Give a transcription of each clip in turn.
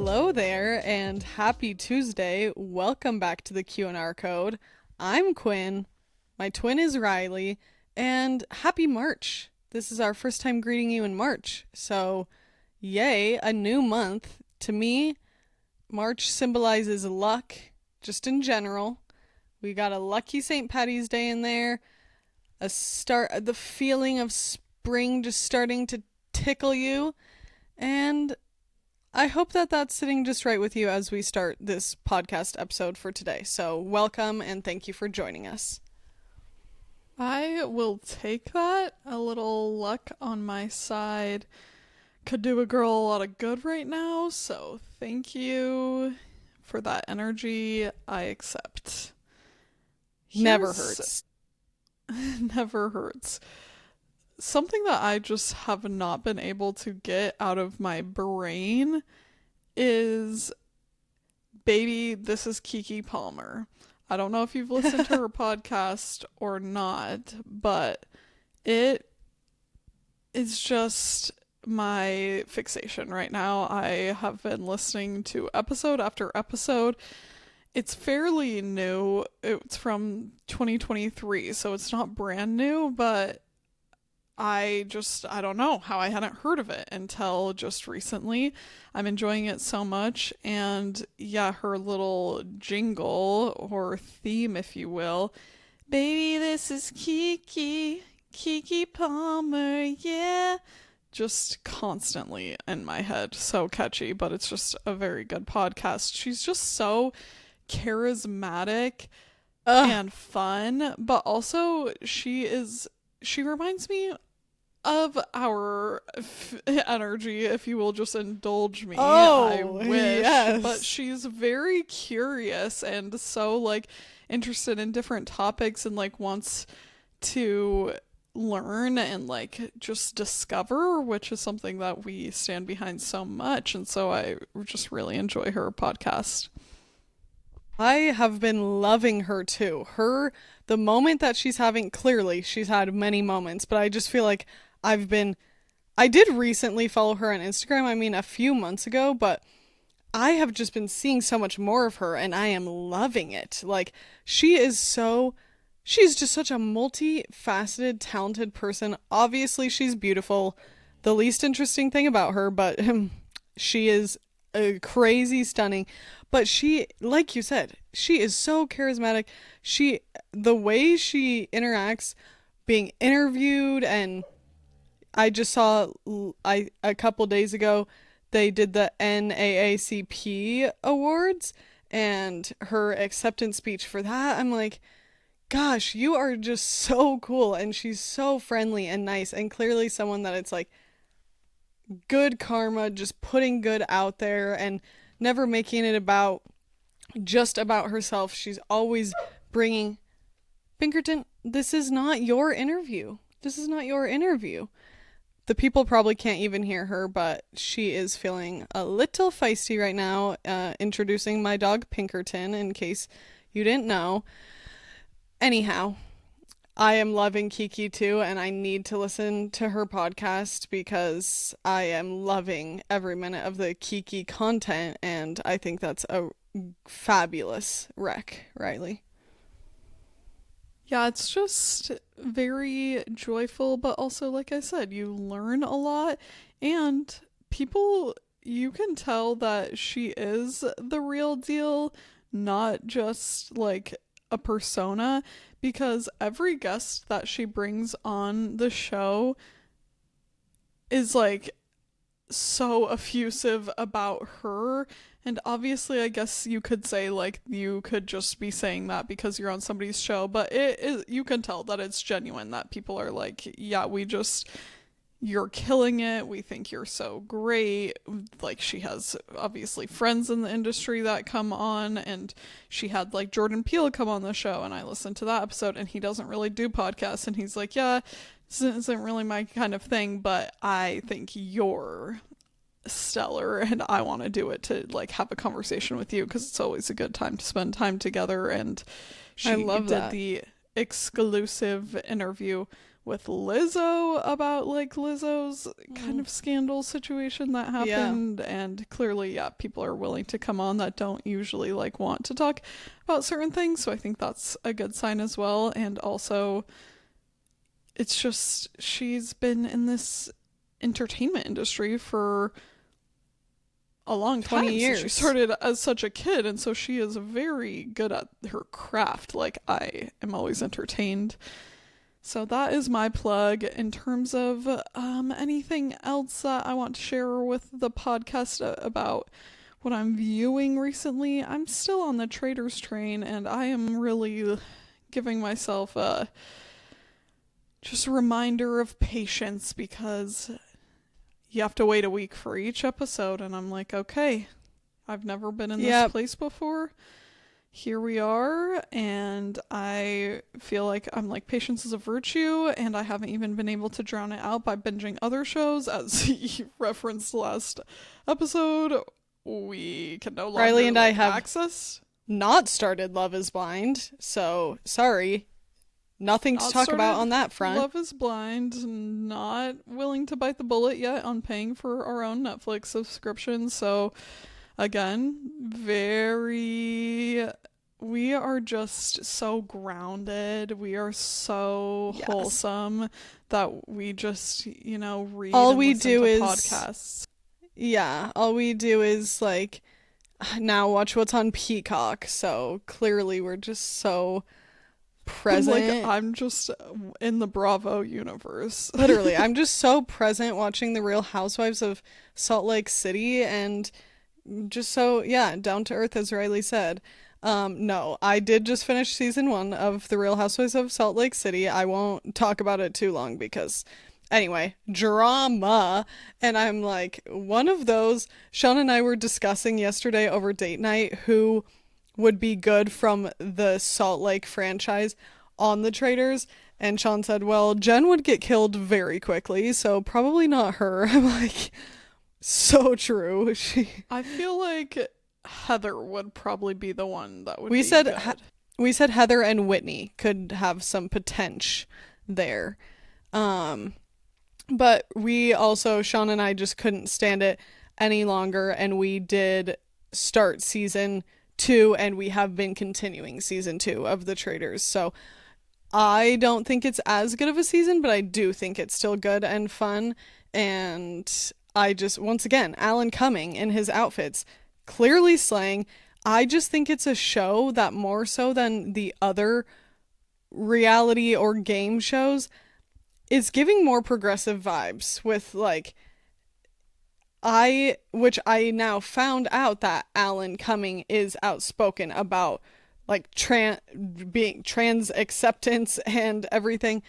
Hello there, and happy Tuesday. Welcome back to the Q&R code. I'm Quinn, my twin is Riley, and happy March. This is our first time greeting you in March. So, yay, a new month. To me, March symbolizes luck, just in general. We got a lucky St. Patty's Day in there, the feeling of spring just starting to tickle you, and I hope that that's sitting just right with you as we start this podcast episode for today. So, welcome and thank you for joining us. I will take that. A little luck on my side could do a girl a lot of good right now, so thank you for that energy. I accept. Never hurts. Never hurts. Something that I just have not been able to get out of my brain is, baby, this is Keke Palmer. I don't know if you've listened to her podcast or not, but it is just my fixation right now. I have been listening to episode after episode. It's fairly new. It's from 2023, so it's not brand new, but I don't know how I hadn't heard of it until just recently. I'm enjoying it so much, and yeah, her little jingle, or theme if you will, baby, this is Keke Palmer, yeah, just constantly in my head. So catchy, but it's just a very good podcast. She's just so charismatic and fun, but also she reminds me of our energy, if you will just indulge me. I wish. Yes. But she's very curious and so interested in different topics and wants to learn and just discover, which is something that we stand behind so much. And so I just really enjoy her podcast. I have been loving her too. The moment that she's having, clearly she's had many moments, but I just feel like I did recently follow her on Instagram, a few months ago, but I have just been seeing so much more of her and I am loving it. She's just such a multifaceted, talented person. Obviously, she's beautiful. The least interesting thing about her, but she is crazy stunning. But she, like you said, she is so charismatic. The way she interacts, being interviewed, and I just saw a couple days ago they did the NAACP awards and her acceptance speech for that. I'm like, gosh, you are just so cool, and she's so friendly and nice, and clearly someone that it's good karma, just putting good out there and never making it just about herself. She's always bringing, Pinkerton, this is not your interview. This is not your interview. The people probably can't even hear her, but she is feeling a little feisty right now, introducing my dog Pinkerton, in case you didn't know. Anyhow, I am loving Keke too, and I need to listen to her podcast because I am loving every minute of the Keke content, and I think that's a fabulous rec, Riley. Yeah, it's just very joyful, but also, like I said, you learn a lot, and you can tell that she is the real deal, not just a persona, because every guest that she brings on the show is so effusive about her. And obviously, I guess you could say you could just be saying that because you're on somebody's show, but you can tell that it's genuine, that people are yeah, you're killing it. We think you're so great. She has obviously friends in the industry that come on, and she had Jordan Peele come on the show, and I listened to that episode, and he doesn't really do podcasts, and he's yeah, this isn't really my kind of thing, but I think you're stellar and I want to do it to have a conversation with you because it's always a good time to spend time together. And she did the exclusive interview with Lizzo about like Lizzo's kind of scandal situation that happened. Yeah. And clearly, yeah, people are willing to come on that don't usually like want to talk about certain things. So I think that's a good sign as well. And also, it's just she's been in this entertainment industry for a long time. 20 years. She started as such a kid, and so she is very good at her craft. Like, I am always entertained. So that is my plug. In terms of anything else that I want to share with the podcast about what I'm viewing recently, I'm still on the Traders train, and I am really giving myself a just a reminder of patience, because you have to wait a week for each episode, and I'm like, okay, I've never been in this place before. Here we are, and I feel like I'm like, patience is a virtue, and I haven't even been able to drown it out by binging other shows. As you referenced last episode, we can no longer Riley and I have access. Not started Love is Blind, so sorry. Nothing to talk about on that front. Love is Blind, not willing to bite the bullet yet on paying for our own Netflix subscription, so again, we are just so grounded. We are so wholesome that we just, read all and we listen do to podcasts. Yeah, all we do is like now watch what's on Peacock. So clearly we're just so present. I'm just in the Bravo universe. Literally, I'm just so present watching The Real Housewives of Salt Lake City, and just so, down to earth, as Riley said. No, I did just finish season 1 of The Real Housewives of Salt Lake City. I won't talk about it too long because, anyway, drama. And I'm like, one of those, Sean and I were discussing yesterday over date night who would be good from the Salt Lake franchise on the Traders. And Sean said, well, Jen would get killed very quickly, so probably not her. I'm like, so true. I feel like Heather would probably be the one that would we be said good. We said Heather and Whitney could have some potential there. But we also, Sean and I just couldn't stand it any longer, and we did start season 2, and we have been continuing season 2 of The Traders. So I don't think it's as good of a season, but I do think it's still good and fun. And I just, once again, Alan Cumming in his outfits, clearly slaying. I just think it's a show that more so than the other reality or game shows is giving more progressive vibes with like, which I now found out that Alan Cumming is outspoken about like being trans acceptance and everything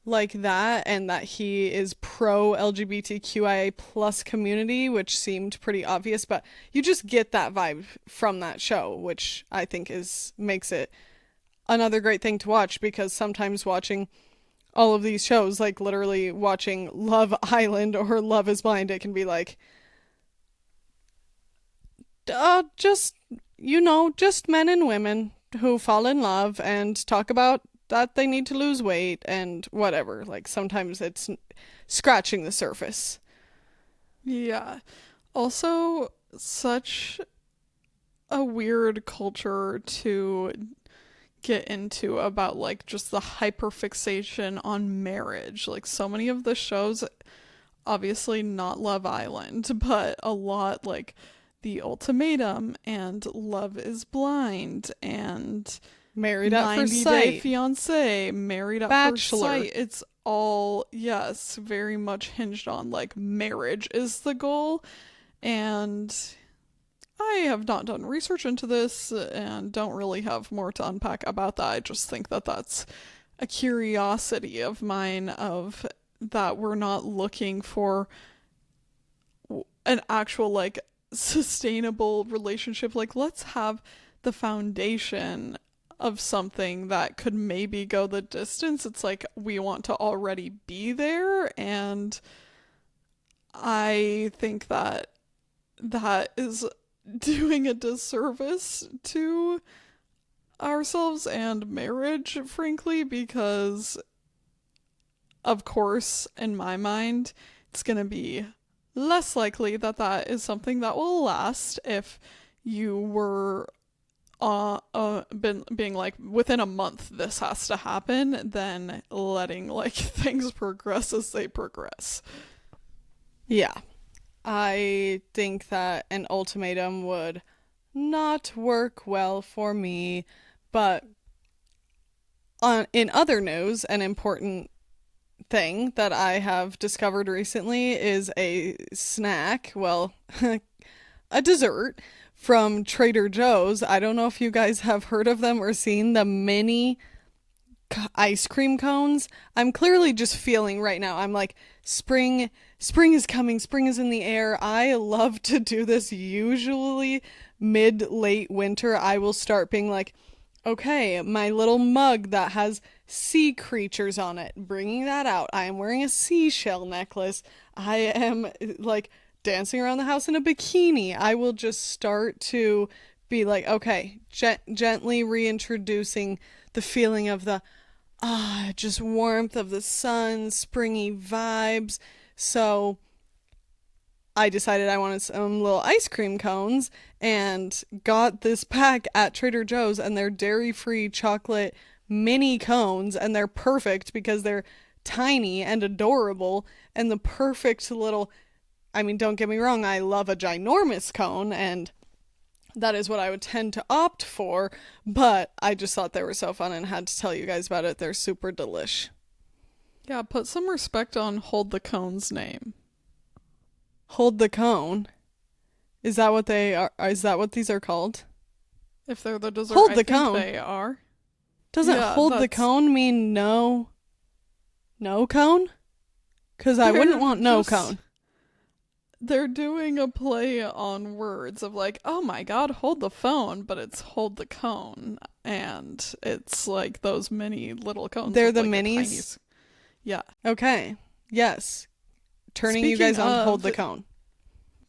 like that, and that he is pro LGBTQIA plus community, which seemed pretty obvious, but you just get that vibe from that show, which I think makes it another great thing to watch, because sometimes watching all of these shows, like literally watching Love Island or Love is Blind, it can be like, just men and women who fall in love and talk about that they need to lose weight and whatever. Like, sometimes it's scratching the surface. Yeah. Also, such a weird culture to get into about like just the hyperfixation on marriage. Like, so many of the shows, obviously not Love Island, but a lot like The Ultimatum and Love is Blind and Married at First 90 Sight, Day Fiancé, Married at Bachelor. First Sight. It's all, yes, very much hinged on like marriage is the goal. And I have not done research into this and don't really have more to unpack about that. I just think that that's a curiosity of mine, of that we're not looking for an actual like sustainable relationship. Like, let's have the foundation of something that could maybe go the distance. It's like we want to already be there, and I think that is doing a disservice to ourselves and marriage, frankly, because of course, in my mind, it's going to be less likely that that is something that will last if you were been being like within a month this has to happen than letting like things progress as they progress. Yeah. I think that an ultimatum would not work well for me, but in other news, an important thing that I have discovered recently is a snack, well, a dessert from Trader Joe's. I don't know if you guys have heard of them or seen the mini ice cream cones. I'm clearly just feeling right now. I'm like, spring is coming, spring is in the air. I love to do this usually mid late winter. I will start being like, okay, my little mug that has sea creatures on it, bringing that out. I am wearing a seashell necklace. I am like dancing around the house in a bikini. I will just start to be like, okay, gently reintroducing the feeling of the just warmth of the sun, springy vibes. So I decided I wanted some little ice cream cones and got this pack at Trader Joe's, and they're dairy-free chocolate mini cones, and they're perfect because they're tiny and adorable and the perfect little, I mean, don't get me wrong, I love a ginormous cone and that is what I would tend to opt for, but I just thought they were so fun and had to tell you guys about it. They're super delish. Yeah, put some respect on Hold the Cone's name. Hold the cone. Is that what they are? Is that what these are called? If they're the dessert, Hold I the think cone. they are. Doesn't Yeah, hold the that's cone mean no cone? Because I they're wouldn't want no just cone. they're doing a play on words of like, oh my god, hold the phone, but it's hold the cone, and it's like those mini little cones They're with the like a tiny. minis. Yeah. Okay. Yes. Turning you Speaking guys on to hold of, the cone.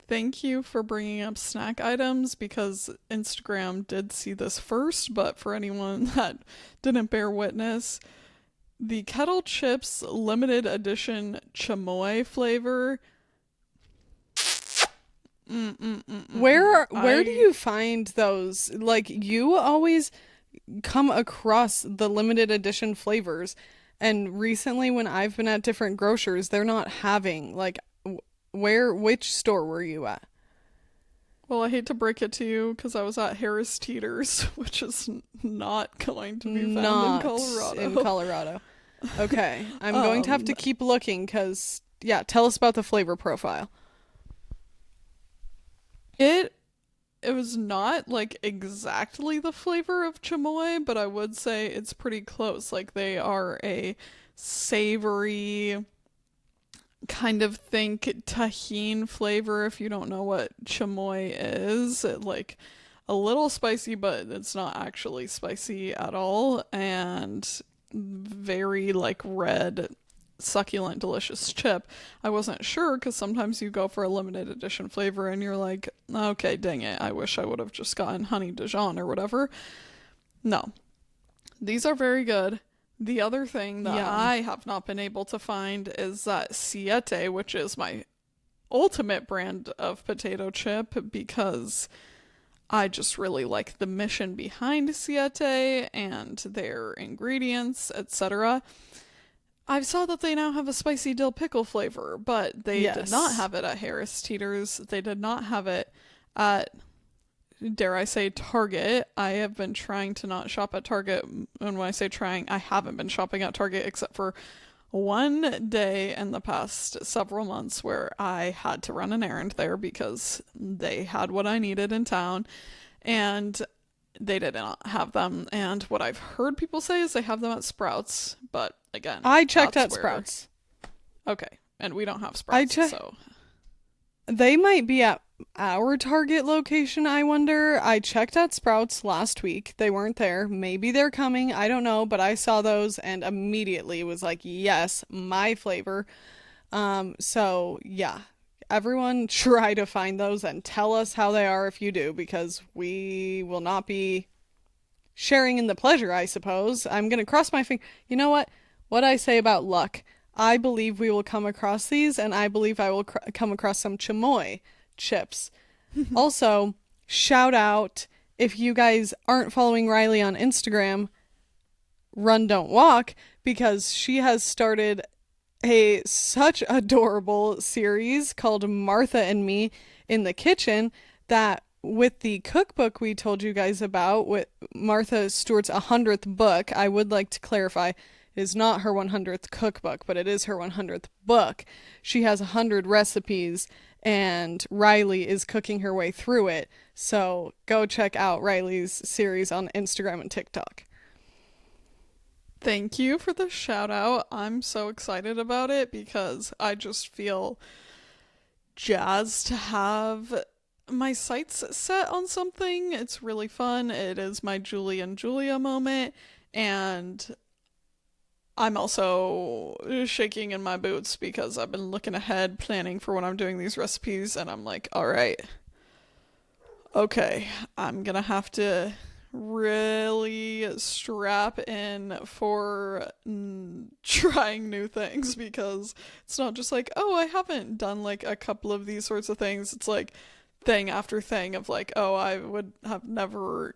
thank you for bringing up snack items because Instagram did see this first, but for anyone that didn't bear witness, the Kettle Chips limited edition chamoy flavor. Where do I you find those? Like you always come across the limited edition flavors, and recently when I've been at different grocers, they're not having like which store were you at? Well, I hate to break it to you because I was at Harris Teeter's, which is not going to be found in Not in Colorado. Colorado. Okay, I'm going to have Um, to keep looking cuz yeah, tell us about the flavor profile. it it was not like exactly the flavor of chamoy, but I would say it's pretty close. Like they are a savory kind of think tahine flavor if you don't know what chamoy is. Like a little spicy, but it's not actually spicy at all, and very like red succulent delicious chip. I wasn't sure because sometimes you go for a limited edition flavor and you're like, okay, dang it, I wish I would have just gotten honey dijon or whatever. No, these are very good. The other thing that Yum. I have not been able to find is that Siete, which is my ultimate brand of potato chip because I just really like the mission behind Siete and their ingredients, etc. I saw that they now have a spicy dill pickle flavor, but they did not Yes. have it at Harris Teeter's. They did not have it at, dare I say, Target. I have been trying to not shop at Target. And when I say trying, I haven't been shopping at Target except for one day in the past several months where I had to run an errand there because they had what I needed in town and they did not have them. And what I've heard people say is they have them at Sprouts, but again, I checked that's at where. Sprouts. Okay, and we don't have I Sprouts, checked. so They might be at our Target location, I wonder. I checked at Sprouts last week. They weren't there. Maybe they're coming. I don't know, but I saw those and immediately was like, "Yes, my flavor." So yeah. Everyone try to find those and tell us how they are if you do because we will not be sharing in the pleasure, I suppose. I'm going to cross my finger. You know what? What I say about luck. I believe we will come across these, and I believe I will come across some chamoy chips. Also, shout out if you guys aren't following Riley on Instagram, Run Don't Walk, because she has started a such adorable series called Martha and Me in the Kitchen that with the cookbook we told you guys about with Martha Stewart's 100th book, I would like to clarify it is not her 100th cookbook, but it is her 100th book. She has 100 recipes and Riley is cooking her way through it. So go check out Riley's series on Instagram and TikTok. Thank you for the shout out. I'm so excited about it because I just feel jazzed to have my sights set on something. It's really fun. It is my Julie and Julia moment. And I'm also shaking in my boots because I've been looking ahead, planning for when I'm doing these recipes. And I'm like, all right, okay, I'm gonna have to really strap in for trying new things because it's not just like, oh, I haven't done like a couple of these sorts of things. It's like thing after thing of like, oh, I would have never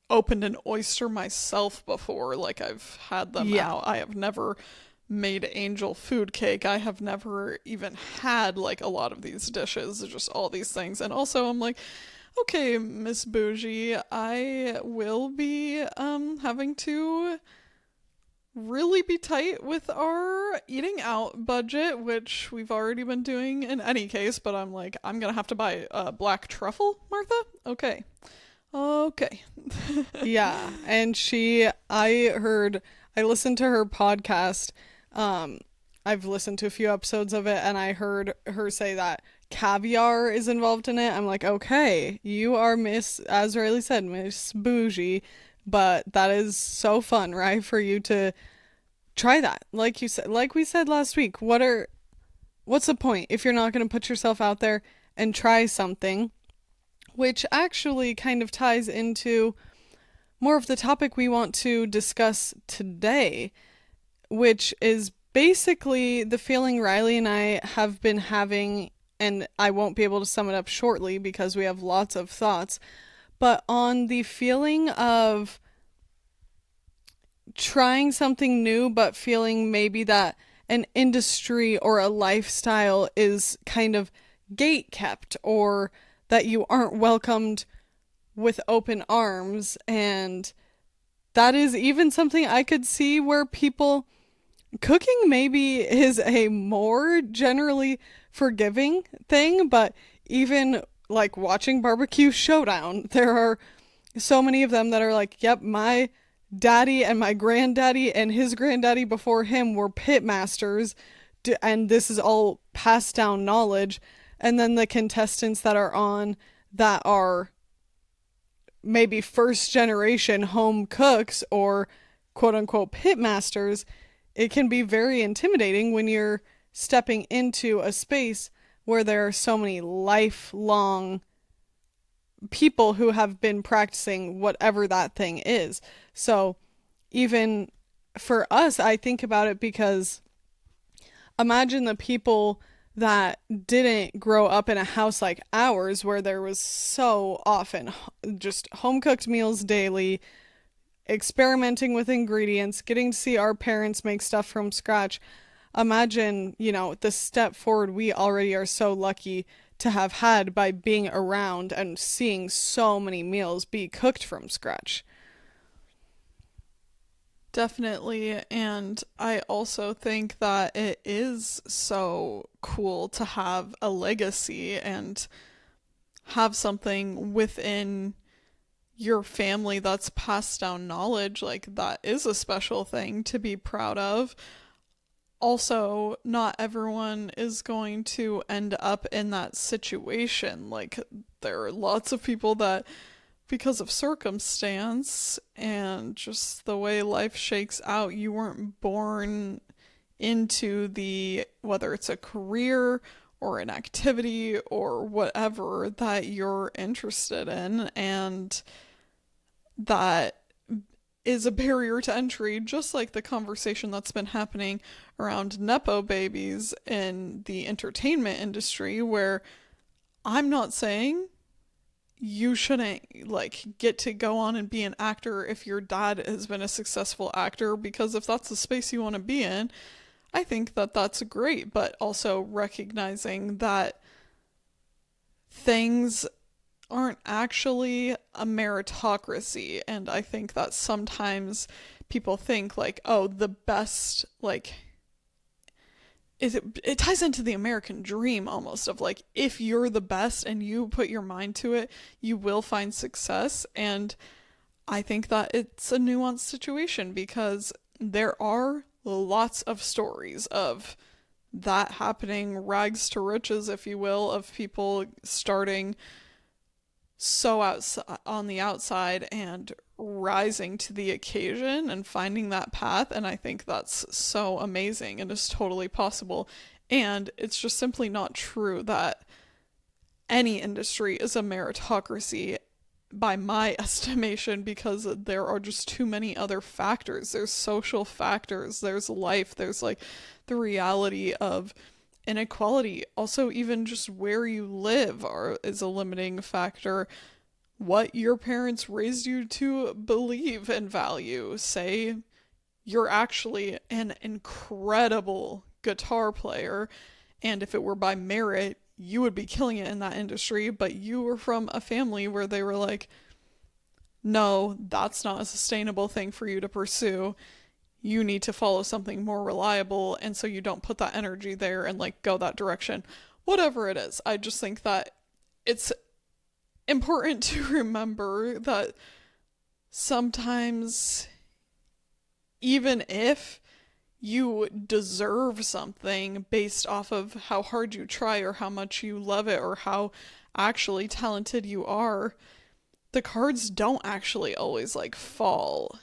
opened an oyster myself before. Like I've had them Yeah. out. I have never made angel food cake. I have never even had like a lot of these dishes, just all these things. And also I'm like, okay, Miss Bougie, I will be having to really be tight with our eating out budget, which we've already been doing in any case, but I'm like, I'm gonna have to buy black truffle, Martha? Okay. Okay. Yeah, and I listened to her podcast. Um, I've listened to a few episodes of it, and I heard her say that caviar is involved in it. I'm like, okay, you are Miss, as Riley said, Miss Bougie, but that is so fun, right? For you to try that, like you said, like we said last week. What's the point if you're not going to put yourself out there and try something? Which actually kind of ties into more of the topic we want to discuss today, which is basically the feeling Riley and I have been having, and I won't be able to sum it up shortly because we have lots of thoughts, but on the feeling of trying something new, but feeling maybe that an industry or a lifestyle is kind of gate kept or that you aren't welcomed with open arms. And that is even something I could see where people cooking maybe is a more generally forgiving thing, but even like watching Barbecue Showdown, there are so many of them that are like, yep, my daddy and my granddaddy and his granddaddy before him were pit masters, and this is all passed down knowledge. And then the contestants that are on that are maybe first generation home cooks or quote unquote pit masters, it can be very intimidating when you're stepping into a space where there are so many lifelong people who have been practicing whatever that thing is. So even for us, I think about it because imagine the people that didn't grow up in a house like ours where there was so often just home cooked meals daily, experimenting with ingredients, getting to see our parents make stuff from scratch. Imagine, the step forward we already are so lucky to have had by being around and seeing so many meals be cooked from scratch. Definitely. And I also think that it is so cool to have a legacy and have something within your family that's passed down knowledge. Like, that is a special thing to be proud of. Also, not everyone is going to end up in that situation. Like, there are lots of people that, because of circumstance and just the way life shakes out, you weren't born into whether it's a career or an activity or whatever that you're interested in, and that is a barrier to entry, just like the conversation that's been happening around Nepo babies in the entertainment industry, where I'm not saying you shouldn't like get to go on and be an actor if your dad has been a successful actor, because if that's the space you want to be in, I think that that's great, but also recognizing that things aren't actually a meritocracy. And I think that sometimes people think like, oh, the best, like, it ties into the American dream almost of like, if you're the best and you put your mind to it, you will find success. And I think that it's a nuanced situation because there are lots of stories of that happening, rags to riches, if you will, of people starting so outside on the outside and rising to the occasion and finding that path. And I think that's so amazing and is totally possible. And it's just simply not true that any industry is a meritocracy by my estimation, because there are just too many other factors. There's social factors, there's life, there's like the reality of inequality. Also, even just where you live is a limiting factor. What your parents raised you to believe and value. Say you're actually an incredible guitar player, and if it were by merit, you would be killing it in that industry, but you were from a family where they were like, no, that's not a sustainable thing for you to pursue. You need to follow something more reliable, and so you don't put that energy there and like go that direction. Whatever it is, I just think that it's important to remember that sometimes, even if you deserve something based off of how hard you try or how much you love it or how actually talented you are, the cards don't actually always like fall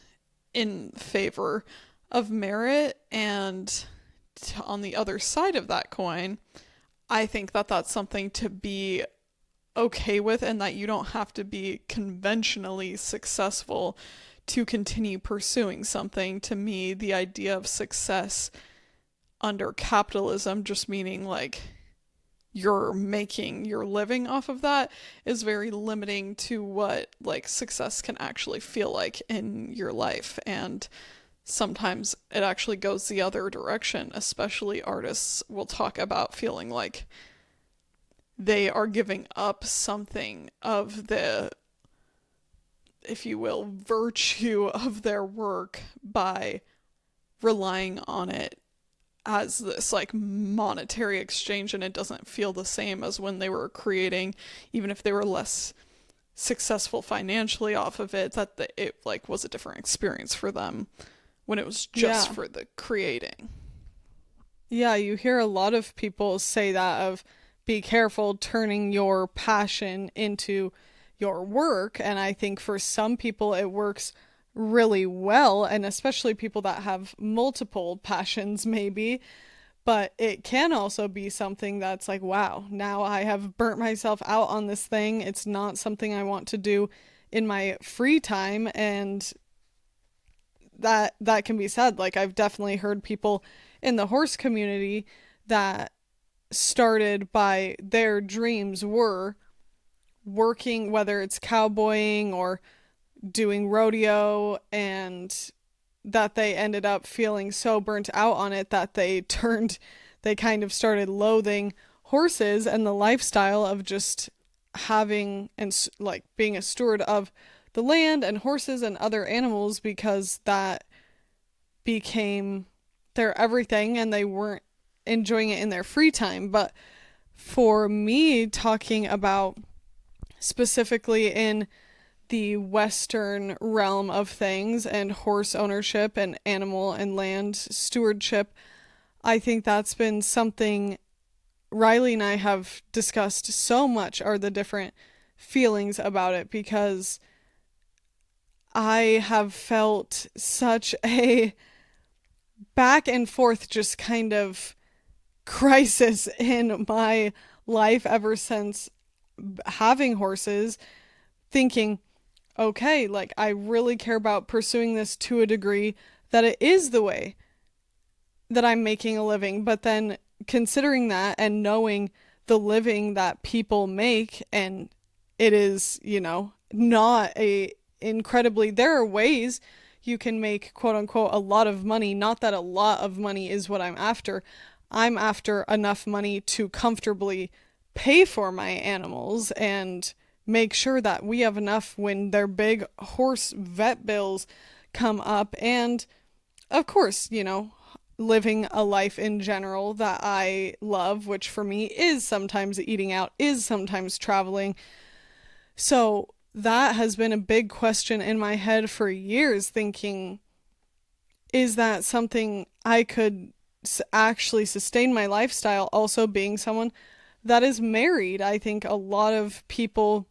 in favor of merit. And on the other side of that coin, I think that that's something to be okay with, and that you don't have to be conventionally successful to continue pursuing something. To me, the idea of success under capitalism, just meaning like you're making your living off of that, is very limiting to what like success can actually feel like in your life. And sometimes it actually goes the other direction. Especially artists will talk about feeling like they are giving up something of the, if you will, virtue of their work by relying on it as this like monetary exchange, and it doesn't feel the same as when they were creating, even if they were less successful financially off of it, that it like was a different experience for them when it was just Yeah. for the creating. Yeah, you hear a lot of people say that of be careful turning your passion into your work. And I think for some people it works really well, and especially people that have multiple passions, maybe. But it can also be something that's like, wow, now I have burnt myself out on this thing. It's not something I want to do in my free time. And that can be said. Like, I've definitely heard people in the horse community that started by their dreams were working, whether it's cowboying or doing rodeo, and that they ended up feeling so burnt out on it that they kind of started loathing horses and the lifestyle of just having and like being a steward of the land and horses and other animals, because that became their everything and they weren't enjoying it in their free time. But for me, talking about specifically in the Western realm of things and horse ownership and animal and land stewardship, I think that's been something Riley and I have discussed so much, are the different feelings about it, because I have felt such a back and forth just kind of crisis in my life ever since having horses, thinking, okay, like I really care about pursuing this to a degree that it is the way that I'm making a living. But then considering that and knowing the living that people make, and it is, not a incredibly, there are ways you can make quote unquote a lot of money. Not that a lot of money is what I'm after. I'm after enough money to comfortably pay for my animals and make sure that we have enough when their big horse vet bills come up. And of course, living a life in general that I love, which for me is sometimes eating out, is sometimes traveling. So that has been a big question in my head for years, thinking, is that something I could actually sustain my lifestyle, also being someone that is married? I think a lot of people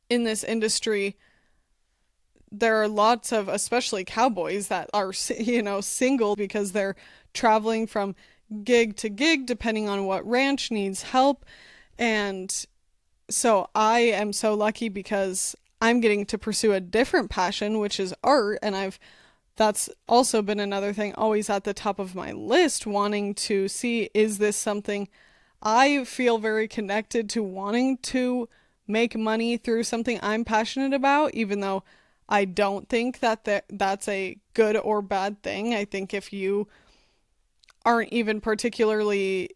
in this industry, there are lots of, especially cowboys, that are, single because they're traveling from gig to gig depending on what ranch needs help. And so I am so lucky because I'm getting to pursue a different passion, which is art. And that's also been another thing always at the top of my list, wanting to see, is this something I feel very connected to, wanting to make money through something I'm passionate about, even though I don't think that's a good or bad thing. I think if you aren't even particularly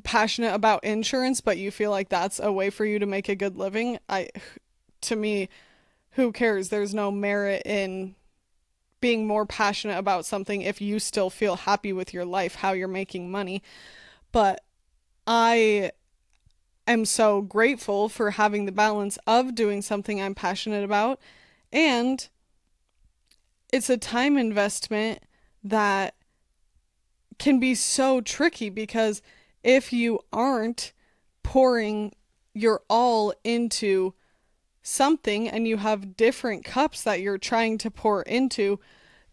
passionate about insurance, but you feel like that's a way for you to make a good living, to me, who cares? There's no merit in being more passionate about something if you still feel happy with your life, how you're making money. But I am so grateful for having the balance of doing something I'm passionate about, and it's a time investment that can be so tricky because if you aren't pouring your all into something and you have different cups that you're trying to pour into,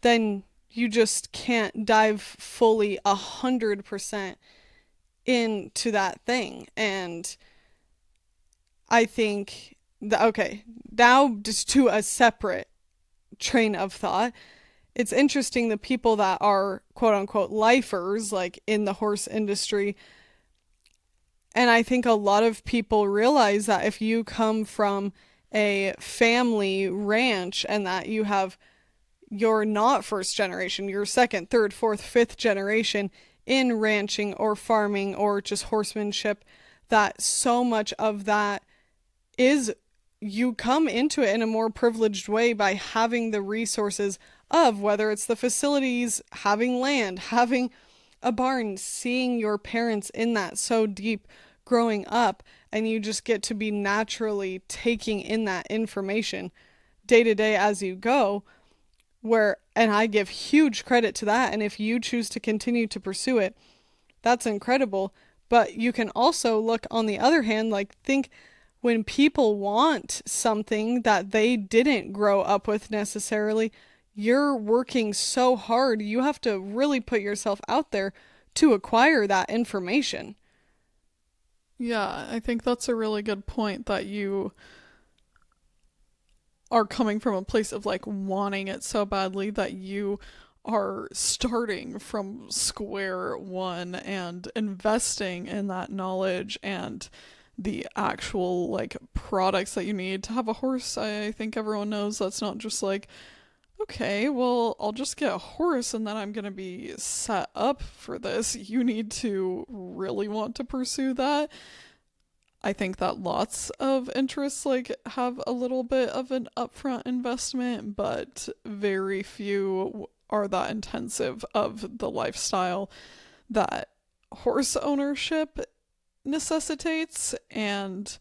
then you just can't dive fully 100% into that thing. And I think that, okay, now just to a separate train of thought, it's interesting the people that are quote unquote lifers, like in the horse industry. And I think a lot of people realize that if you come from a family ranch and that you're not first generation, you're second, third, fourth, fifth generation in ranching or farming or just horsemanship, that so much of that is, you come into it in a more privileged way by having the resources of, whether it's the facilities, having land, having a barn, seeing your parents in that so deep growing up, and you just get to be naturally taking in that information day to day as you go, and I give huge credit to that. And if you choose to continue to pursue it, that's incredible. But you can also look on the other hand, like think when people want something that they didn't grow up with necessarily, you're working so hard. You have to really put yourself out there to acquire that information. Yeah, I think that's a really good point, that you are coming from a place of like wanting it so badly that you are starting from square one and investing in that knowledge and the actual like products that you need to have a horse. I think everyone knows that's not just like, okay, well, I'll just get a horse and then I'm going to be set up for this. You need to really want to pursue that. I think that lots of interests like have a little bit of an upfront investment, but very few are that intensive of the lifestyle that horse ownership necessitates. And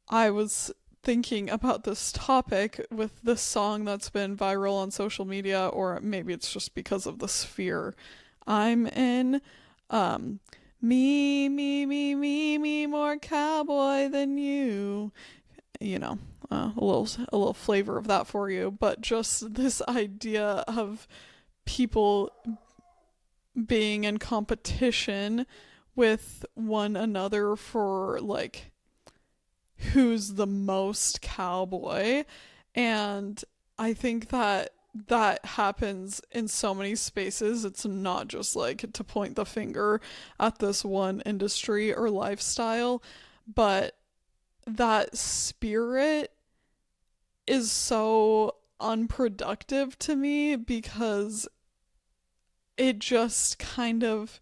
I was thinking about this topic with this song that's been viral on social media, or maybe it's just because of the sphere I'm in. Me, more cowboy than you. You know, a little flavor of that for you. But just this idea of people being in competition with one another for like who's the most cowboy. And I think that that happens in so many spaces. It's not just like to point the finger at this one industry or lifestyle, but that spirit is so unproductive to me because it just kind of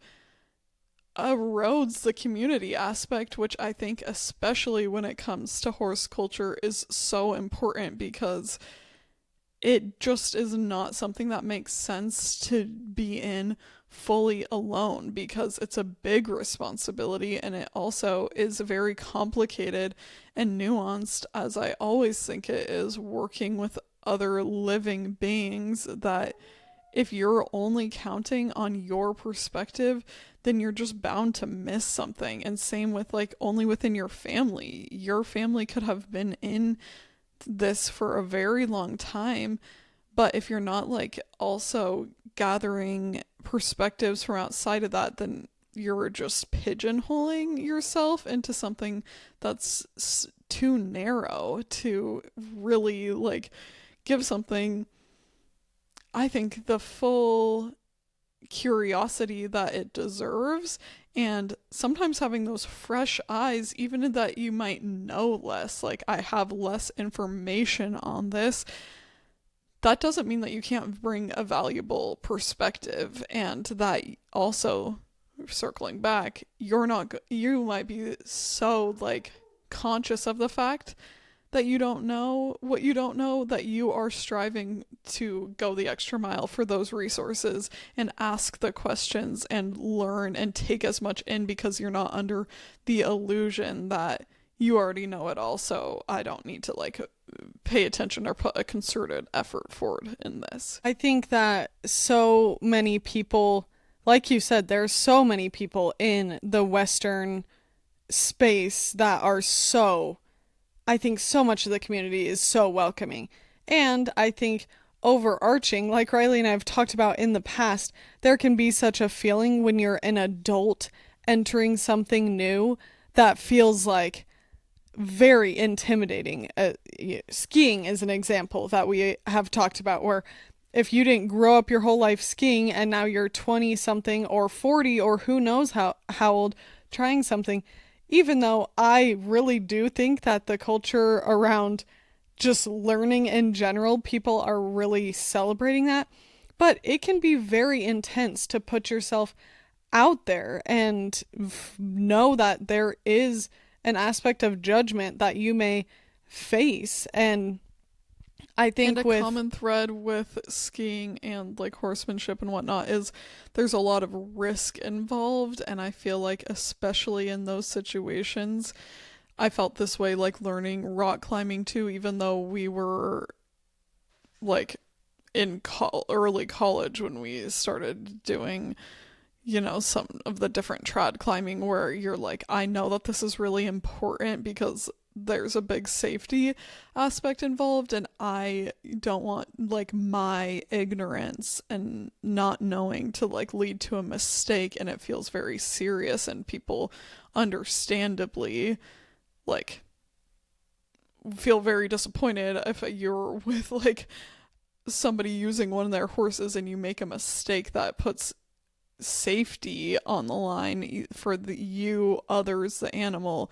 erodes the community aspect, which I think, especially when it comes to horse culture, is so important because it just is not something that makes sense to be in fully alone because it's a big responsibility and it also is very complicated and nuanced, as I always think it is, working with other living beings that if you're only counting on your perspective, then you're just bound to miss something. And same with like only within your family. Your family could have been in this for a very long time, but if you're not like also gathering perspectives from outside of that, then you're just pigeonholing yourself into something that's too narrow to really like give something, I think, the full curiosity that it deserves. And sometimes having those fresh eyes, even that you might know less, like I have less information on this, that doesn't mean that you can't bring a valuable perspective. And that also, circling back, you might be so like conscious of the fact that you don't know what you don't know, that you are striving to go the extra mile for those resources and ask the questions and learn and take as much in because you're not under the illusion that you already know it all, so I don't need to like pay attention or put a concerted effort forward in this. I think that so many people, like you said, there's so many people in the Western space that are so, I think so much of the community is so welcoming. And I think overarching, like Riley and I have talked about in the past, there can be such a feeling when you're an adult entering something new that feels like very intimidating. Skiing is an example that we have talked about where if you didn't grow up your whole life skiing and now you're 20 something or 40 or who knows how old trying something, even though I really do think that the culture around just learning in general, people are really celebrating that, but it can be very intense to put yourself out there and know that there is an aspect of judgment that you may face. And I And think a with common thread with skiing and like horsemanship and whatnot is there's a lot of risk involved. And I feel like, especially in those situations, I felt this way like learning rock climbing too, even though we were like in early college when we started doing, some of the different trad climbing where you're like, I know that this is really important because there's a big safety aspect involved and I don't want like my ignorance and not knowing to like lead to a mistake, and it feels very serious and people understandably like feel very disappointed if you're with like somebody using one of their horses and you make a mistake that puts safety on the line for you, others, the animal.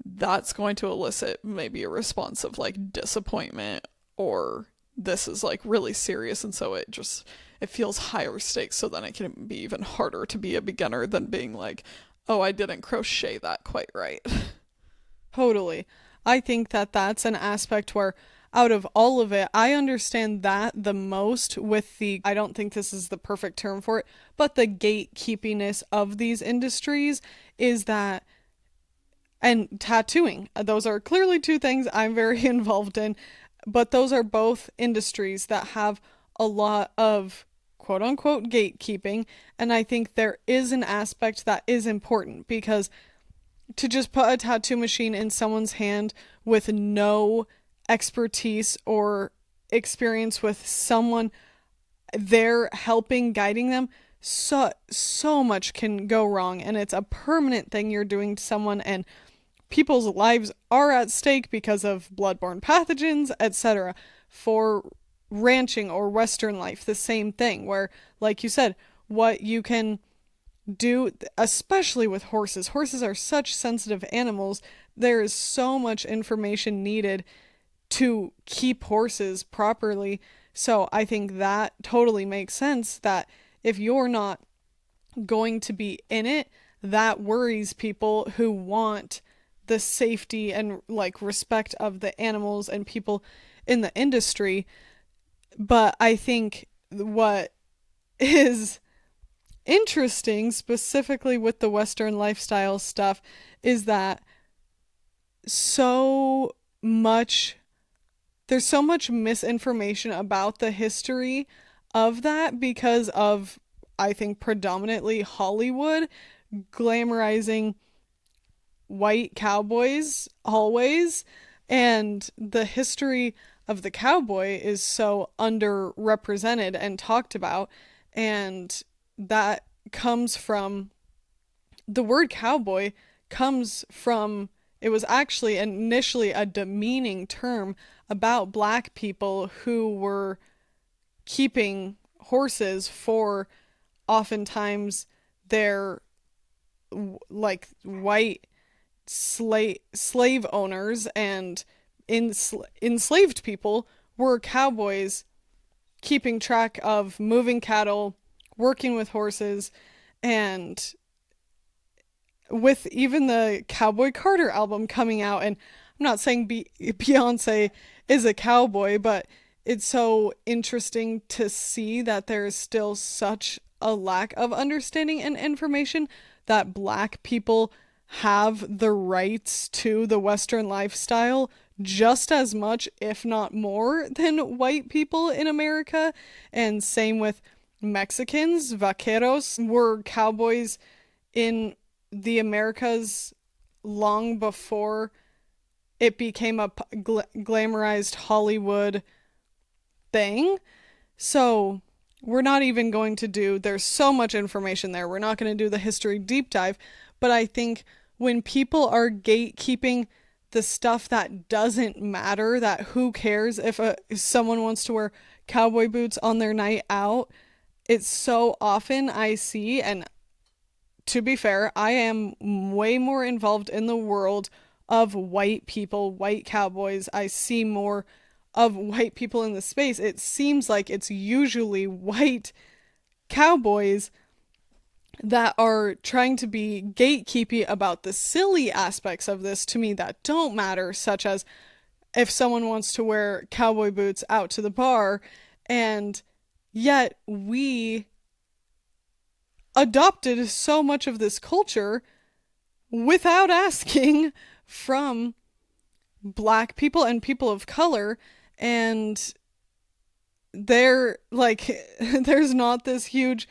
That's going to elicit maybe a response of like disappointment, or this is like really serious, and so it feels higher stakes, so then it can be even harder to be a beginner than being like, oh, I didn't crochet that quite right. totally, I think that that's an aspect where out of all of it, I understand that the most with the, I don't think this is the perfect term for it, but the gatekeepiness of these industries is that, and tattooing, those are clearly two things I'm very involved in, but those are both industries that have a lot of quote unquote gatekeeping. And I think there is an aspect that is important because to just put a tattoo machine in someone's hand with no expertise or experience with someone there helping guiding them, so much can go wrong, and it's a permanent thing you're doing to someone, and people's lives are at stake because of bloodborne pathogens, etc. For ranching or Western life, the same thing, where, like you said, what you can do, especially with horses. Horses are such sensitive animals. There is so much information needed to keep horses properly. So I think that totally makes sense that if you're not going to be in it, that worries people who want the safety and like respect of the animals and people in the industry. But I think what is interesting, specifically with the Western lifestyle stuff, is that so much there's so much misinformation about the history of that because of, I think, predominantly Hollywood glamorizing white cowboys always. And the history of the cowboy is so underrepresented and talked about. And that comes from the word cowboy comes from, it was actually initially a demeaning term about black people who were keeping horses for oftentimes their like white slave owners, and enslaved people were cowboys keeping track of moving cattle, working with horses. And with even the Cowboy Carter album coming out, and I'm not saying Beyonce is a cowboy, but it's so interesting to see that there is still such a lack of understanding and information that black people have the rights to the Western lifestyle just as much, if not more, than white people in America. And same with Mexicans. Vaqueros were cowboys in the Americas long before it became a glamorized Hollywood thing. So we're not even going to do, there's so much information there. We're not going to do the history deep dive. But I think when people are gatekeeping the stuff that doesn't matter, that who cares if someone wants to wear cowboy boots on their night out, it's so often I see, and to be fair, I am way more involved in the world of white people, white cowboys. I see more of white people in the space. It seems like it's usually white cowboys that are trying to be gatekeepy about the silly aspects of this to me that don't matter, such as if someone wants to wear cowboy boots out to the bar, and yet we adopted so much of this culture without asking from black people and people of color. And they're like, there's not this huge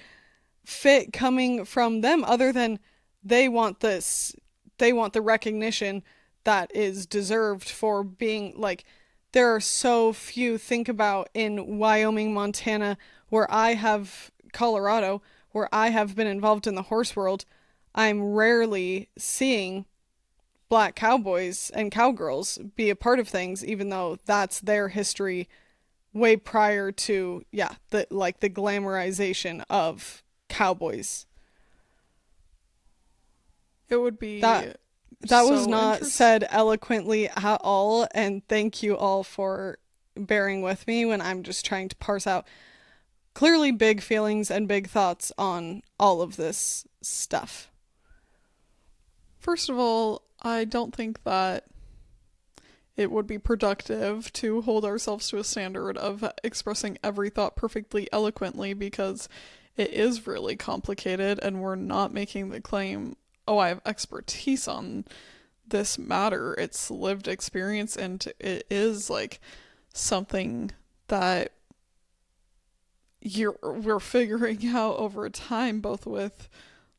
fit coming from them other than they want this, they want the recognition that is deserved for being like, there are so few, think about in Wyoming, Montana, where I have, Colorado, where I have been involved in the horse world, I'm rarely seeing black cowboys and cowgirls be a part of things, even though that's their history way prior to, yeah, the like the glamorization of cowboys. It would be That was so not interesting. said eloquently at all, and thank you all for bearing with me when I'm just trying to parse out clearly big feelings and big thoughts on all of this stuff. First of all, I don't think that it would be productive to hold ourselves to a standard of expressing every thought perfectly eloquently because it is really complicated and we're not making the claim, oh, I have expertise on this matter. It's lived experience and it is like something that we're figuring out over time, both with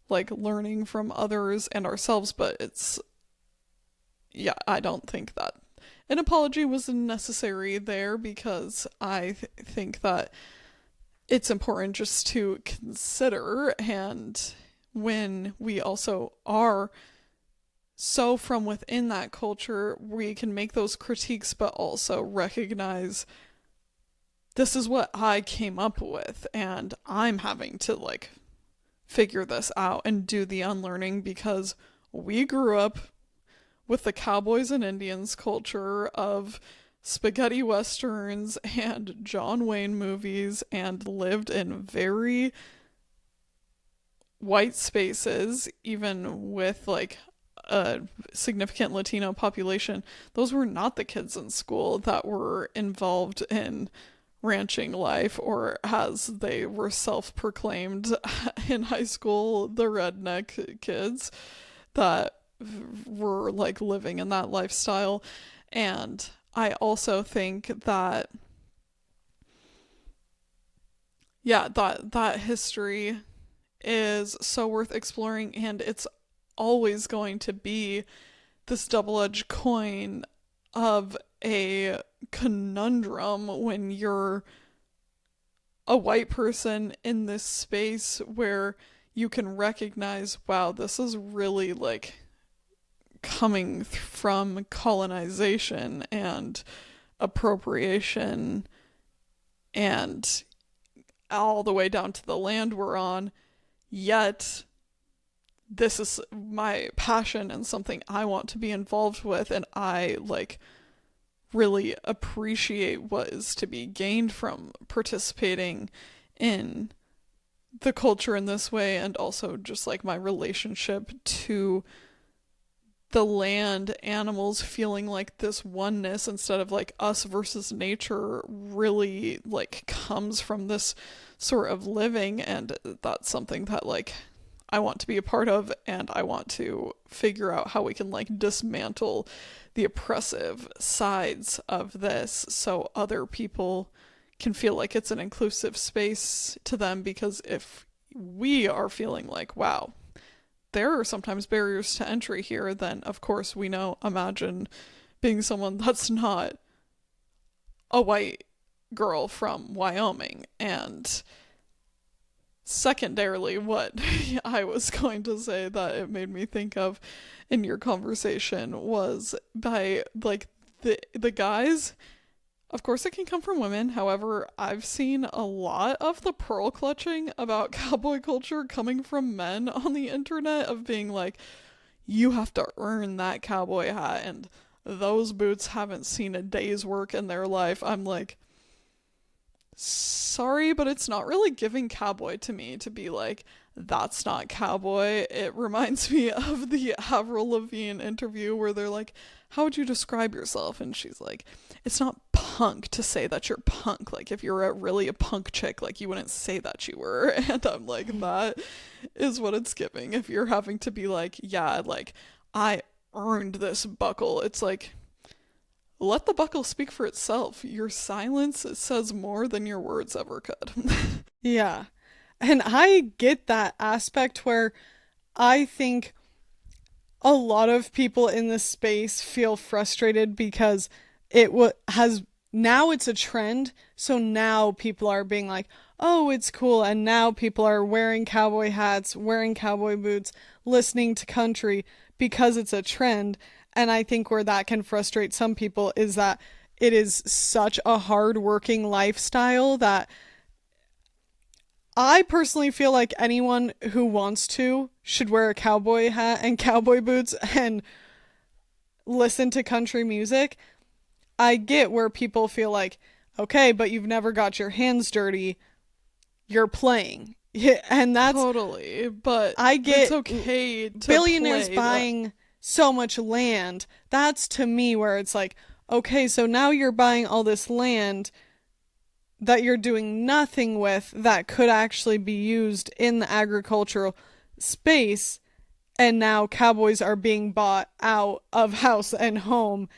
like learning from others and ourselves. But it's, yeah, I don't think that an apology was necessary there because I think that it's important just to consider. And when we also are So from within that culture, we can make those critiques, but also recognize this is what I came up with, and I'm having to like figure this out and do the unlearning because we grew up with the cowboys and Indians culture of spaghetti westerns and John Wayne movies and lived in very white spaces, even with like a significant Latino population. Those were not the kids in school that were involved in ranching life, or as they were self proclaimed in high school, the redneck kids that were like living in that lifestyle. And I also think that, yeah, that history is so worth exploring, and it's always going to be this double-edged coin of a conundrum when you're a white person in this space where you can recognize, wow, this is really like coming from colonization and appropriation and all the way down to the land we're on, yet this is my passion and something I want to be involved with, and I like really appreciate what is to be gained from participating in the culture in this way, and also just like my relationship to the land, animals, feeling like this oneness instead of like us versus nature really like comes from this sort of living. And that's something that like I want to be a part of, and I want to figure out how we can like dismantle the oppressive sides of this so other people can feel like it's an inclusive space to them. Because if we are feeling like, wow, there are sometimes barriers to entry here, then of course we know, imagine being someone that's not a white girl from Wyoming. And secondarily, what I was going to say that it made me think of in your conversation was by like the guys, of course it can come from women. However, I've seen a lot of the pearl clutching about cowboy culture coming from men on the internet, of being like, you have to earn that cowboy hat and those boots haven't seen a day's work in their life. I'm like, sorry, but it's not really giving cowboy to me to be like, that's not cowboy. It reminds me of the Avril Lavigne interview where they're like, how would you describe yourself? And she's like, it's not punk to say that you're punk. Like, if you're really a punk chick, like, you wouldn't say that you were. And I'm like, that is what it's giving. If you're having to be like, yeah, like, I earned this buckle, it's like, let the buckle speak for itself. Your silence says more than your words ever could. Yeah. And I get that aspect where I think a lot of people in this space feel frustrated because has now it's a trend. So now people are being like, "Oh, it's cool." And now people are wearing cowboy hats, wearing cowboy boots, listening to country because it's a trend. And I think where that can frustrate some people is that it is such a hard working lifestyle that I personally feel like anyone who wants to should wear a cowboy hat and cowboy boots and listen to country music. I get where people feel like, okay, but you've never got your hands dirty. You're playing. Yeah, and that's Totally, but I get it's okay to billionaires play buying so much land. That's to me where it's like, okay, so now you're buying all this land that you're doing nothing with that could actually be used in the agricultural space, and now cowboys are being bought out of house and home,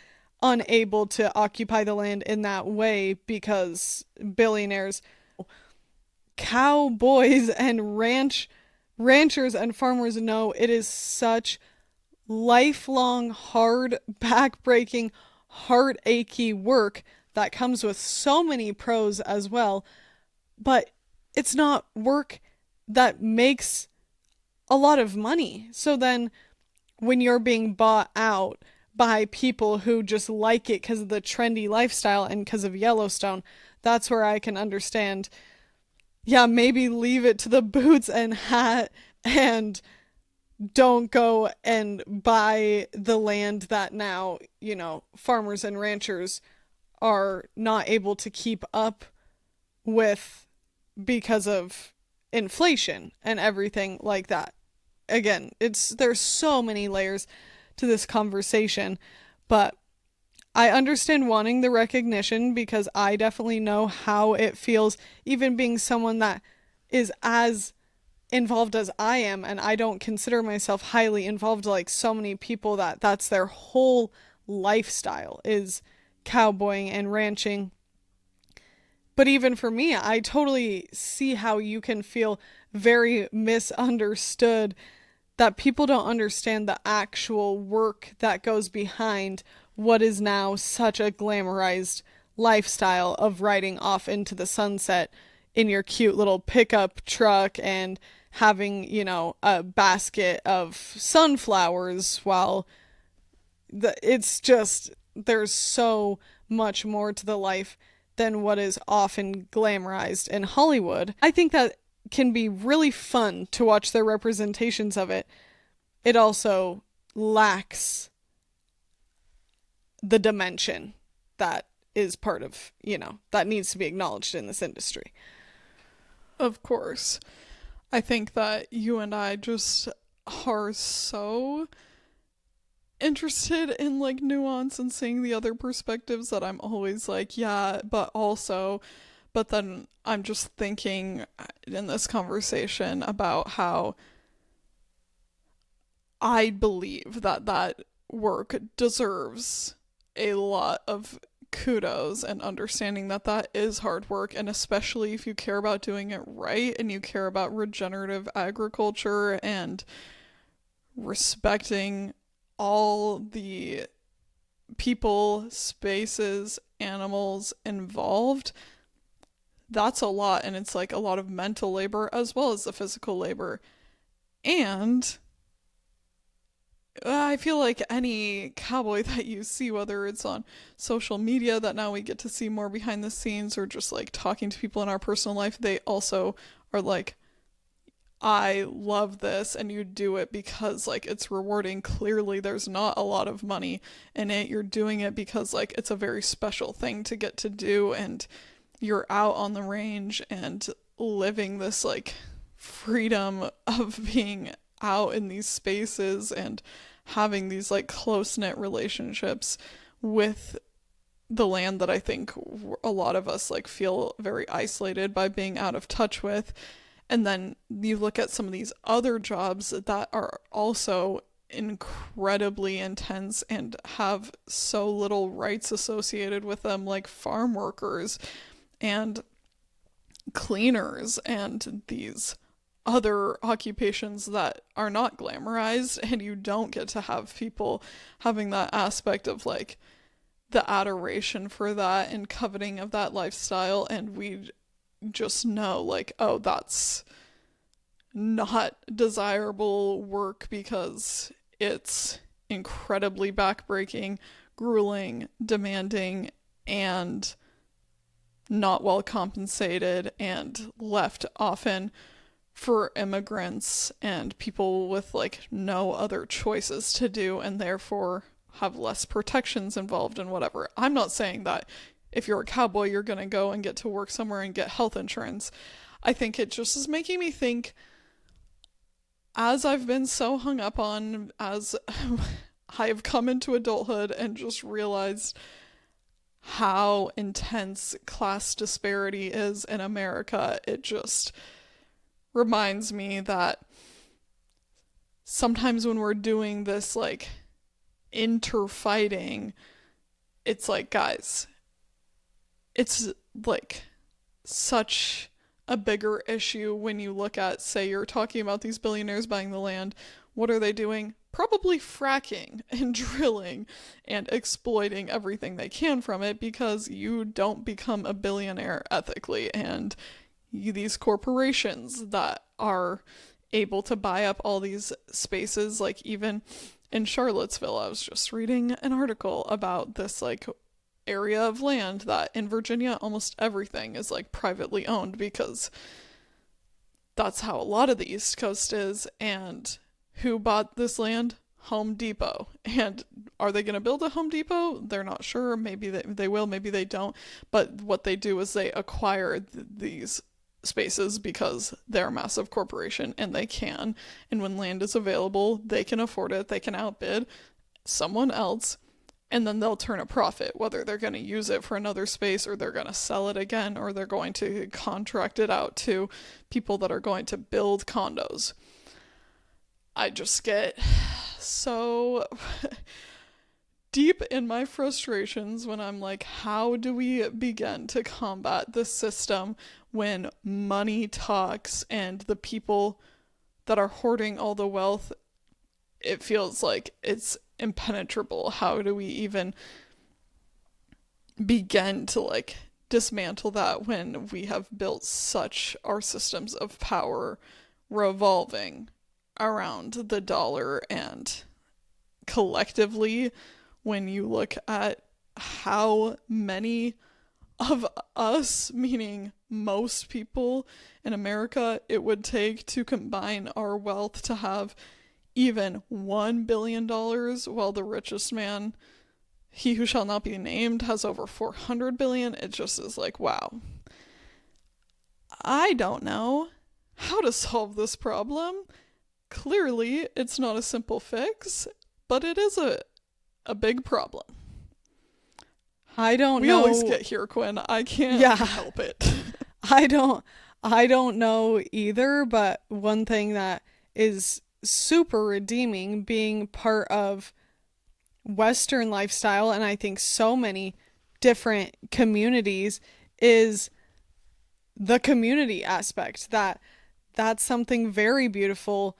unable to occupy the land in that way because billionaires, cowboys and ranchers and farmers know it is such lifelong, hard, back-breaking, heart-achy work that comes with so many pros as well, but it's not work that makes a lot of money. So then when you're being bought out by people who just like it because of the trendy lifestyle and because of Yellowstone, that's where I can understand. Yeah, maybe leave it to the boots and hat and don't go and buy the land that now, farmers and ranchers are not able to keep up with because of inflation and everything like that. Again, there's so many layers to this conversation, but I understand wanting the recognition because I definitely know how it feels, even being someone that is as involved as I am, and I don't consider myself highly involved like so many people that's their whole lifestyle is cowboying and ranching. But even for me, I totally see how you can feel very misunderstood, that people don't understand the actual work that goes behind what is now such a glamorized lifestyle of riding off into the sunset in your cute little pickup truck and having, a basket of sunflowers while it's just there's so much more to the life than what is often glamorized in Hollywood. I think that can be really fun to watch their representations of it. It also lacks the dimension that is part of, that needs to be acknowledged in this industry. Of course. I think that you and I just are so interested in like nuance and seeing the other perspectives that I'm always like, yeah, but also, but then I'm just thinking in this conversation about how I believe that that work deserves a lot of kudos and understanding that that is hard work, and especially if you care about doing it right and you care about regenerative agriculture and respecting all the people, spaces, animals involved. That's a lot, and it's like a lot of mental labor as well as the physical labor. And I feel like any cowboy that you see, whether it's on social media that now we get to see more behind the scenes or just like talking to people in our personal life, they also are like, I love this, and you do it because like it's rewarding. Clearly there's not a lot of money in it. You're doing it because like it's a very special thing to get to do, and you're out on the range and living this like freedom of being out in these spaces and having these like close-knit relationships with the land that I think a lot of us like feel very isolated by being out of touch with. And then you look at some of these other jobs that are also incredibly intense and have so little rights associated with them, like farm workers and cleaners and these other occupations that are not glamorized, and you don't get to have people having that aspect of like the adoration for that and coveting of that lifestyle, and we just know like, oh, that's not desirable work because it's incredibly backbreaking, grueling, demanding, and not well compensated, and left often for immigrants and people with like no other choices to do, and therefore have less protections involved and whatever. I'm not saying that if you're a cowboy you're going to go and get to work somewhere and get health insurance. I think it just is making me think, as I've been so hung up on as I have come into adulthood and just realized how intense class disparity is in America, it just reminds me that sometimes when we're doing this like interfighting, it's like, guys, it's like such a bigger issue when you look at, say, you're talking about these billionaires buying the land. What are they doing? Probably fracking and drilling and exploiting everything they can from it, because you don't become a billionaire ethically. And these corporations that are able to buy up all these spaces, like even in Charlottesville, I was just reading an article about this like area of land that in Virginia almost everything is like privately owned because that's how a lot of the East Coast is. And who bought this land? Home Depot. And are they going to build a Home Depot? They're not sure. Maybe they will, maybe they don't. But what they do is they acquire these spaces because they're a massive corporation and they can. And when land is available, they can afford it. They can outbid someone else, and then they'll turn a profit, whether they're going to use it for another space or they're going to sell it again or they're going to contract it out to people that are going to build condos. I just get so deep in my frustrations when I'm like, how do we begin to combat this system when money talks and the people that are hoarding all the wealth, it feels like it's impenetrable? How do we even begin to like dismantle that when we have built such our systems of power revolving around the dollar? And collectively, when you look at how many of us, meaning most people in America, it would take to combine our wealth to have even $1 billion, while the richest man, he who shall not be named, has over 400 billion. It just is like, wow. I don't know how to solve this problem. Clearly, it's not a simple fix, but it is a big problem. I don't we know. We always get here, Quinn. I can't help it. I don't know either, but one thing that is super redeeming being part of Western lifestyle, and I think so many different communities, is the community aspect. That's something very beautiful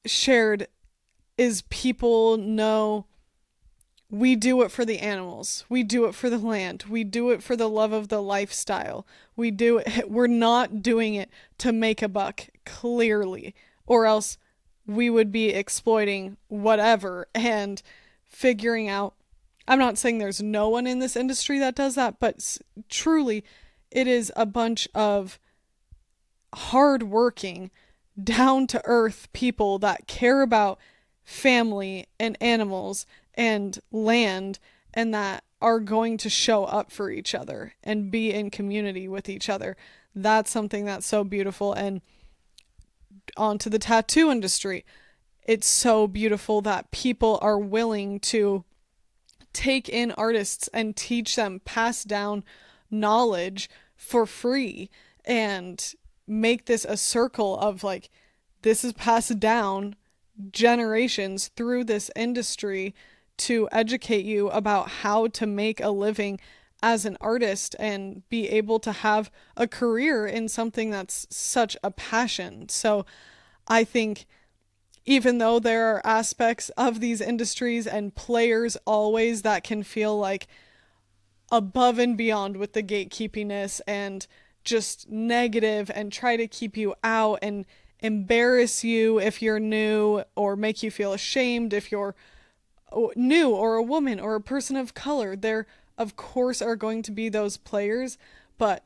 shared, is people know we do it for the animals, we do it for the land, we do it for the love of the lifestyle, we're not doing it to make a buck, clearly, or else we would be exploiting whatever and figuring out. I'm not saying there's no one in this industry that does that, but truly it is a bunch of hardworking, down to earth people that care about family and animals and land, and that are going to show up for each other and be in community with each other. That's something that's so beautiful. And onto the tattoo industry, it's so beautiful that people are willing to take in artists and teach them, pass down knowledge for free, and make this a circle of like, this is passed down generations through this industry to educate you about how to make a living as an artist and be able to have a career in something that's such a passion. So I think even though there are aspects of these industries and players always that can feel like above and beyond with the gatekeepiness and just negative and try to keep you out and embarrass you if you're new, or make you feel ashamed if you're new or a woman or a person of color, there of course are going to be those players, but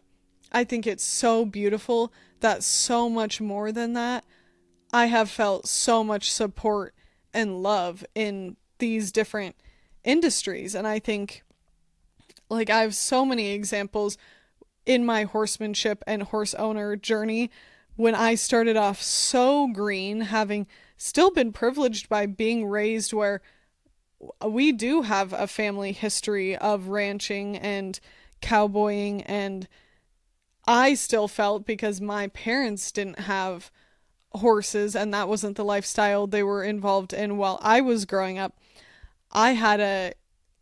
I think it's so beautiful that so much more than that, I have felt so much support and love in these different industries. And I think, like, I have so many examples in my horsemanship and horse owner journey when I started off so green, having still been privileged by being raised where we do have a family history of ranching and cowboying, and I still felt, because my parents didn't have horses and that wasn't the lifestyle they were involved in while I was growing up, I had a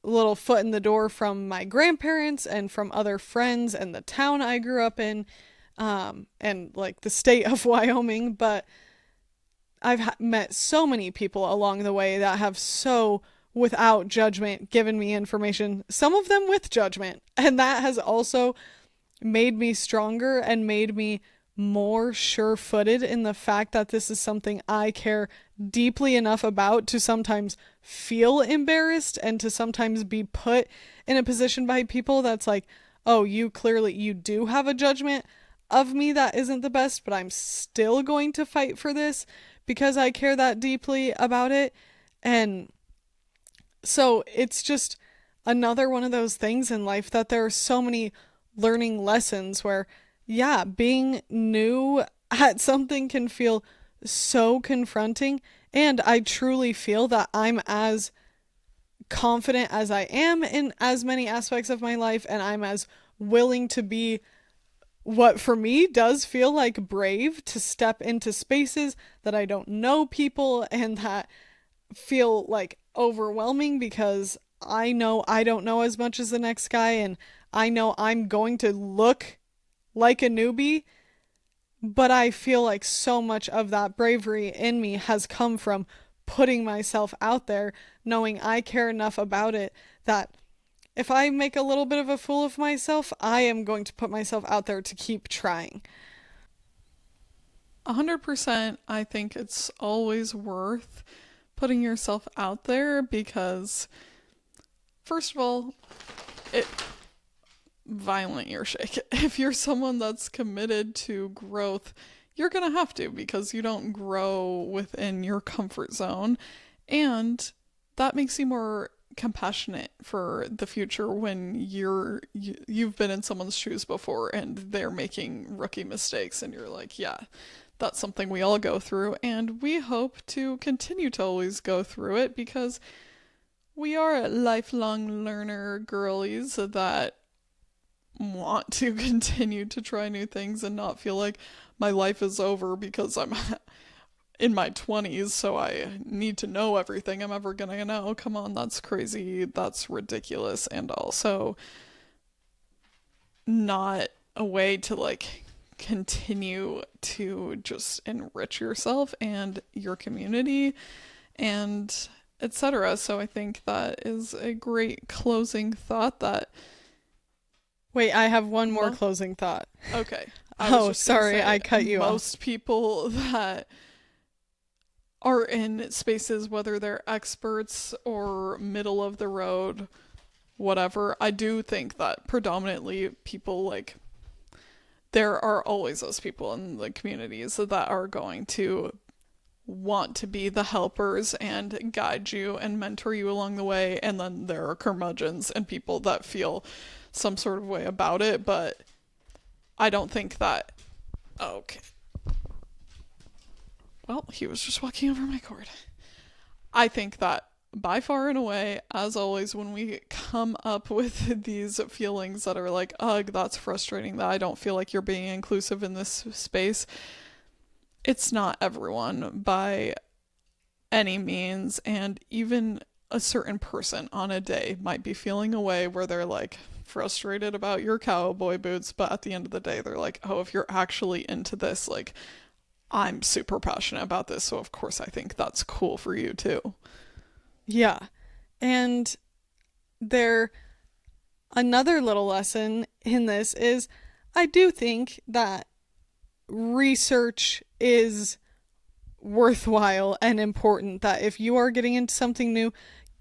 little foot in the door from my grandparents and from other friends and the town I grew up in, and like the state of Wyoming. But I've met so many people along the way that have so, without judgment, given me information, some of them with judgment, and that has also made me stronger and made me more sure-footed in the fact that this is something I care deeply enough about to sometimes feel embarrassed and to sometimes be put in a position by people that's like, oh, you do have a judgment of me that isn't the best, but I'm still going to fight for this because I care that deeply about it. And so it's just another one of those things in life that there are so many learning lessons where, yeah, being new at something can feel so confronting. And I truly feel that I'm as confident as I am in as many aspects of my life, and I'm as willing to be what for me does feel like brave to step into spaces that I don't know people and that feel like overwhelming because I know I don't know as much as the next guy and I know I'm going to look like a newbie, but I feel like so much of that bravery in me has come from putting myself out there, knowing I care enough about it that if I make a little bit of a fool of myself, I am going to put myself out there to keep trying. 100%. I think it's always worth putting yourself out there because, first of all, it violent ear shake. If you're someone that's committed to growth, you're gonna have to because you don't grow within your comfort zone. And that makes you more compassionate for the future when you've been in someone's shoes before and they're making rookie mistakes and you're like, yeah, that's something we all go through and we hope to continue to always go through it because we are lifelong learner girlies that want to continue to try new things and not feel like my life is over because I'm in my 20s, so I need to know everything I'm ever gonna know. Come on, that's crazy. That's ridiculous. And also not a way to like continue to just enrich yourself and your community and etc. So I think that is a great closing thought that Wait, I have one more closing thought. okay. Oh, sorry, I cut you off. Most people that are in spaces, whether they're experts or middle of the road, whatever, I do think that predominantly people like there are always those people in the communities that are going to want to be the helpers and guide you and mentor you along the way, and then there are curmudgeons and people that feel some sort of way about it, but I don't think that okay. Well, he was just walking over my cord. I think that by far and away, as always, when we come up with these feelings that are like, ugh, that's frustrating that I don't feel like you're being inclusive in this space, it's not everyone by any means. And even a certain person on a day might be feeling a way where they're like frustrated about your cowboy boots, but at the end of the day, they're like, oh, if you're actually into this, like, I'm super passionate about this, so of course I think that's cool for you too. Yeah. And another little lesson in this is I do think that research is worthwhile and important, that if you are getting into something new,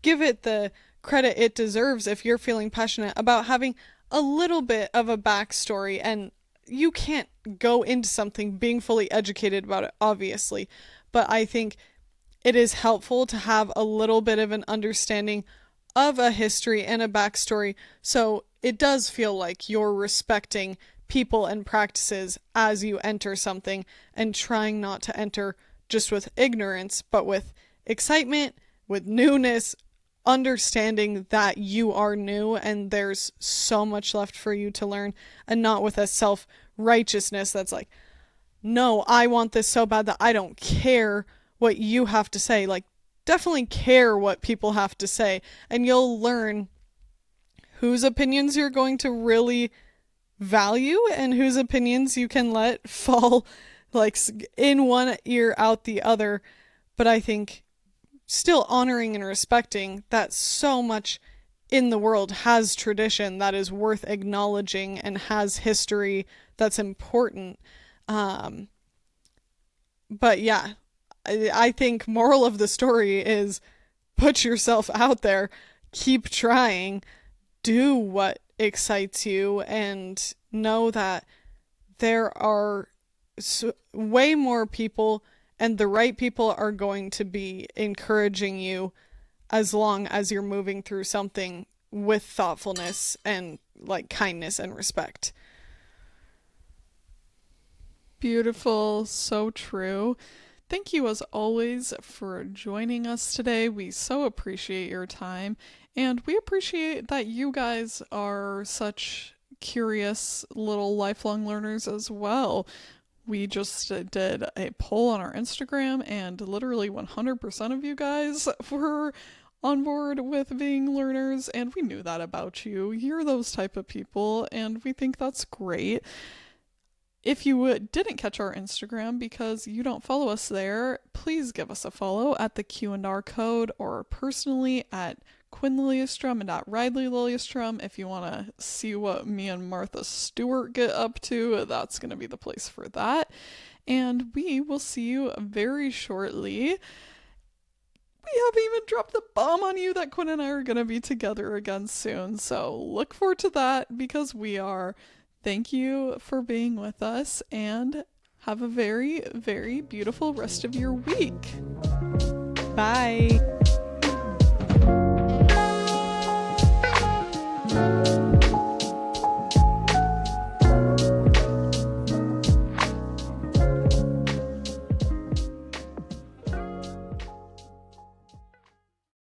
give it the credit it deserves if you're feeling passionate about having a little bit of a backstory. And you can't go into something being fully educated about it, obviously, but I think it is helpful to have a little bit of an understanding of a history and a backstory, so it does feel like you're respecting people and practices as you enter something and trying not to enter just with ignorance, but with excitement, with newness, understanding that you are new and there's so much left for you to learn, and not with a self-righteousness that's like, no, I want this so bad that I don't care what you have to say. Like, definitely care what people have to say, and you'll learn whose opinions you're going to really value and whose opinions you can let fall like in one ear out the other. But I think still honoring and respecting that so much in the world has tradition that is worth acknowledging and has history that's important. Um, but yeah, I think moral of the story is put yourself out there, keep trying, do what excites you, and know that there are way more people, and the right people are going to be encouraging you as long as you're moving through something with thoughtfulness and like kindness and respect. Beautiful, so true. Thank you as always for joining us today. We so appreciate your time, and we appreciate that you guys are such curious little lifelong learners as well. We just did a poll on our Instagram, and literally 100% of you guys were on board with being learners, and we knew that about you. You're those type of people, and we think that's great. If you didn't catch our Instagram because you don't follow us there, please give us a follow at the Q&R code, or personally at quinnliljestrom and at rileyliljestrom. If you want to see what me and Martha Stewart get up to, that's going to be the place for that. And we will see you very shortly. We haven't even dropped the bomb on you that Quinn and I are going to be together again soon. So look forward to that, because we are. Thank you for being with us, and have a very, very beautiful rest of your week. Bye.